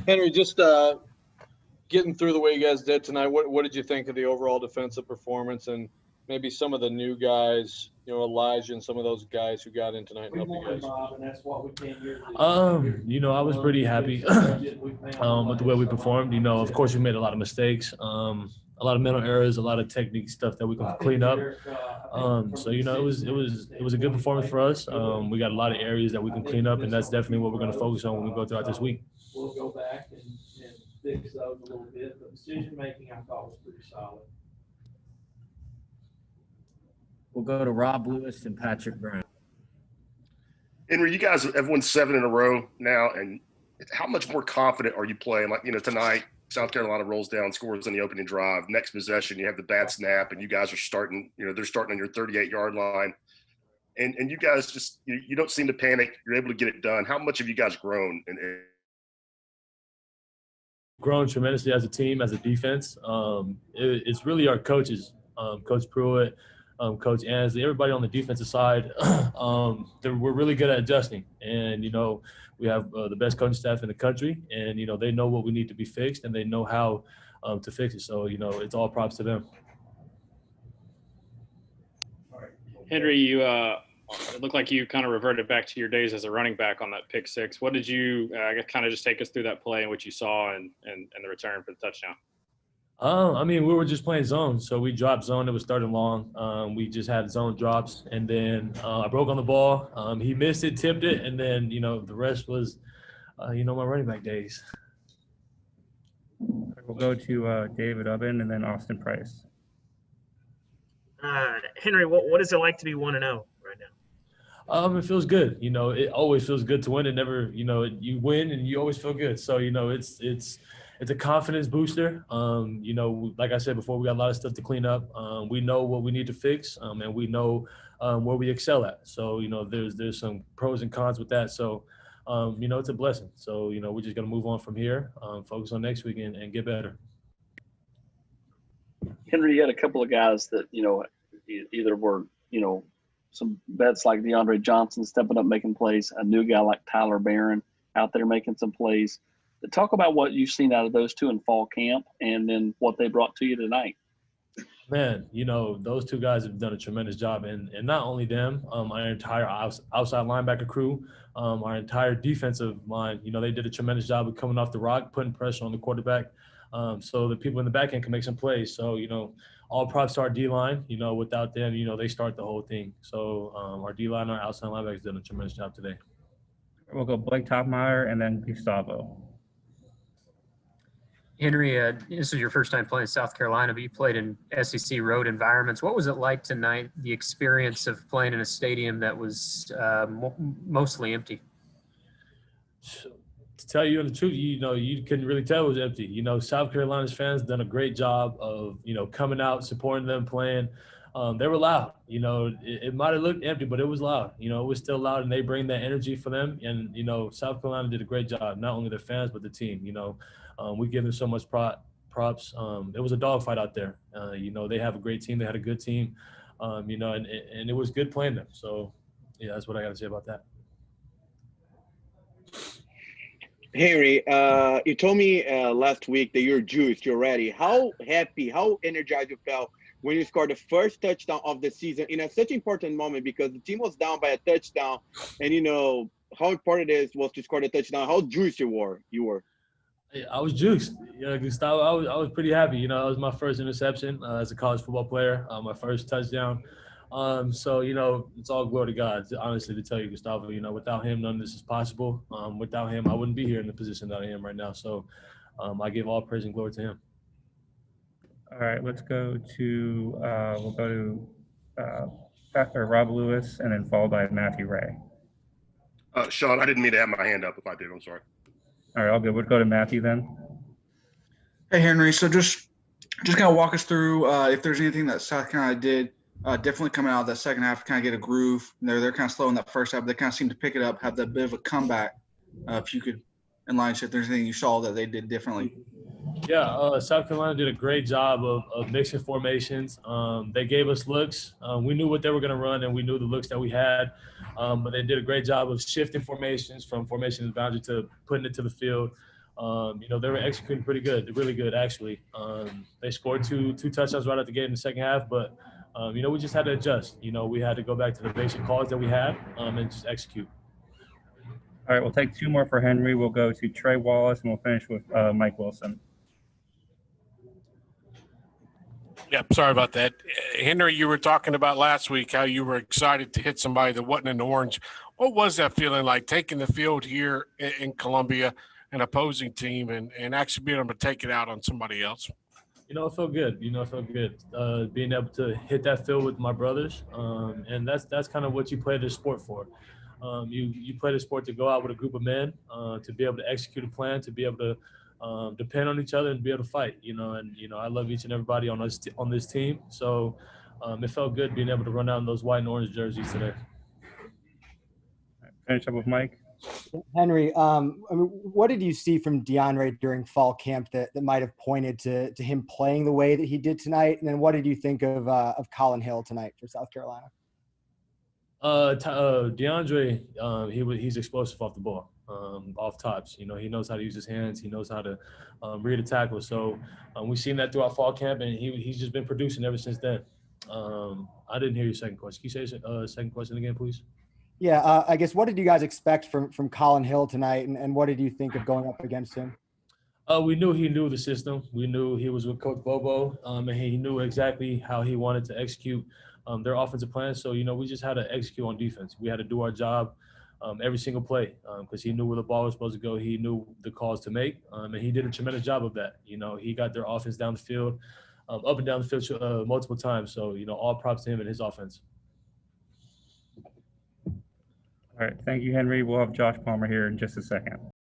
Henry, just getting through the way you guys did tonight, what did you think of the overall defensive performance and maybe some of the new guys, Elijah and some of those guys who got in tonight and helped you guys? I was pretty happy with the way we performed. Of course, we made a lot of mistakes, a lot of mental errors, a lot of technique stuff that we can clean up. It was a good performance for us. We got a lot of areas that we can clean up, and that's definitely what we're going to focus on when we go throughout this week. We'll go back and fix those a little bit, but decision making I thought was pretty solid. We'll go to Rob Lewis and Patrick Brown. Henry, you guys have won 7 in a row now, and how much more confident are you playing? Like, tonight, South Carolina rolls down, scores on the opening drive. Next possession, you have the bad snap, and you guys are starting, they're starting on your 38-yard line. And you guys just, you don't seem to panic. You're able to get it done. How much have you guys grown? Grown tremendously as a team, as a defense. It's really our coaches, Coach Pruitt, Coach Ansley, everybody on the defensive side. We're really good at adjusting, and we have the best coaching staff in the country, and they know what we need to be fixed, and they know how to fix it. So it's all props to them. Henry, it looked like you kind of reverted back to your days as a running back on that pick six. What did you kind of just take us through that play and what you saw and the return for the touchdown? We were just playing zone. So we dropped zone that was starting long. We just had zone drops. And then I broke on the ball. He missed it, tipped it. And then, the rest was, my running back days. We'll go to David Ubben and then Austin Price. Henry, what is it like to be 1-0 right now? It feels good. It always feels good to win. It never, you win and you always feel good. So, it's a confidence booster. Like I said before, we got a lot of stuff to clean up. We know what we need to fix, and we know where we excel at. So, there's some pros and cons with that. So, it's a blessing. So, we're just going to move on from here, focus on next week and get better. Henry, you had a couple of guys that, either were, some vets like DeAndre Johnson stepping up, making plays, a new guy like Tyler Barron out there making some plays. Talk about what you've seen out of those two in fall camp and then what they brought to you tonight. Man, those two guys have done a tremendous job. And not only them, our entire outside linebacker crew, our entire defensive line, they did a tremendous job of coming off the rock, putting pressure on the quarterback. So the people in the back end can make some plays. So, all props to our D-line. Without them, they start the whole thing. So our D-line, our outside linebackers did a tremendous job today. We'll go Blake Topmeyer and then Gustavo. Henry, this is your first time playing South Carolina, but you played in SEC road environments. What was it like tonight, the experience of playing in a stadium that was mostly empty? To tell you the truth, you couldn't really tell it was empty. South Carolina's fans done a great job of, coming out, supporting them, playing. They were loud. It might have looked empty, but it was loud. It was still loud, and they bring that energy for them. And, South Carolina did a great job, not only the fans, but the team. We give them so much props. It was a dogfight out there. They have a great team. They had a good team, and it was good playing them. So, yeah, that's what I got to say about that. Henry, you told me last week that you're juiced, you're ready. How happy, how energized you felt when you scored the first touchdown of the season in such an important moment, because the team was down by a touchdown, and how important it was to score the touchdown, how juiced you were. I was juiced. Gustavo, I was pretty happy. That was my first interception as a college football player, my first touchdown. So, it's all glory to God, honestly, to tell you, Gustavo. Without him, none of this is possible. Without him, I wouldn't be here in the position that I am right now. So I give all praise and glory to him. All right, let's go to we'll go to Rob Lewis and then followed by Matthew Ray. Sean, I didn't mean to have my hand up. If I did, I'm sorry. All right, all good. We'll go to Matthew then. Hey, Henry. So just kind of walk us through if there's anything that South Carolina did definitely coming out of that second half to kind of get a groove. They're kind of slow in that first half, but they kind of seem to pick it up, have that bit of a comeback. If you could enlighten us if there's anything you saw that they did differently. Yeah, South Carolina did a great job of mixing formations. They gave us looks. We knew what they were going to run, and we knew the looks that we had. But they did a great job of shifting formations from formation to boundary to putting it to the field. They were executing pretty good, really good actually. They scored two touchdowns right out the gate in the second half, but we just had to adjust. We had to go back to the basic calls that we had and just execute. All right, we'll take two more for Henry. We'll go to Trey Wallace, and we'll finish with Mike Wilson. Yep, sorry about that. Henry, you were talking about last week how you were excited to hit somebody that wasn't in orange. What was that feeling like, taking the field here in Columbia, an opposing team, and actually being able to take it out on somebody else? It felt good. It felt good being able to hit that field with my brothers, and that's kind of what you play this sport for. You play the sport to go out with a group of men, to be able to execute a plan, to be able to depend on each other and be able to fight. I love each and everybody on this team, so it felt good being able to run out in those white and orange jerseys today. Finish up with Mike. Henry, what did you see from DeAndre during fall camp that might have pointed to him playing the way that he did tonight? And then what did you think of Colin Hill tonight for South Carolina? DeAndre, he's explosive off the ball, off tops. He knows how to use his hands. He knows how to read a tackle. So we've seen that throughout fall camp, and he's just been producing ever since then. I didn't hear your second question. Can you say second question again, please? Yeah, I guess what did you guys expect from Colin Hill tonight, and what did you think of going up against him? We knew he knew the system. We knew he was with Coach Bobo, and he knew exactly how he wanted to execute their offensive plan. So, we just had to execute on defense. We had to do our job every single play because he knew where the ball was supposed to go. He knew the calls to make, and he did a tremendous job of that. He got their offense down the field, up and down the field multiple times. So, all props to him and his offense. All right, thank you, Henry. We'll have Josh Palmer here in just a second.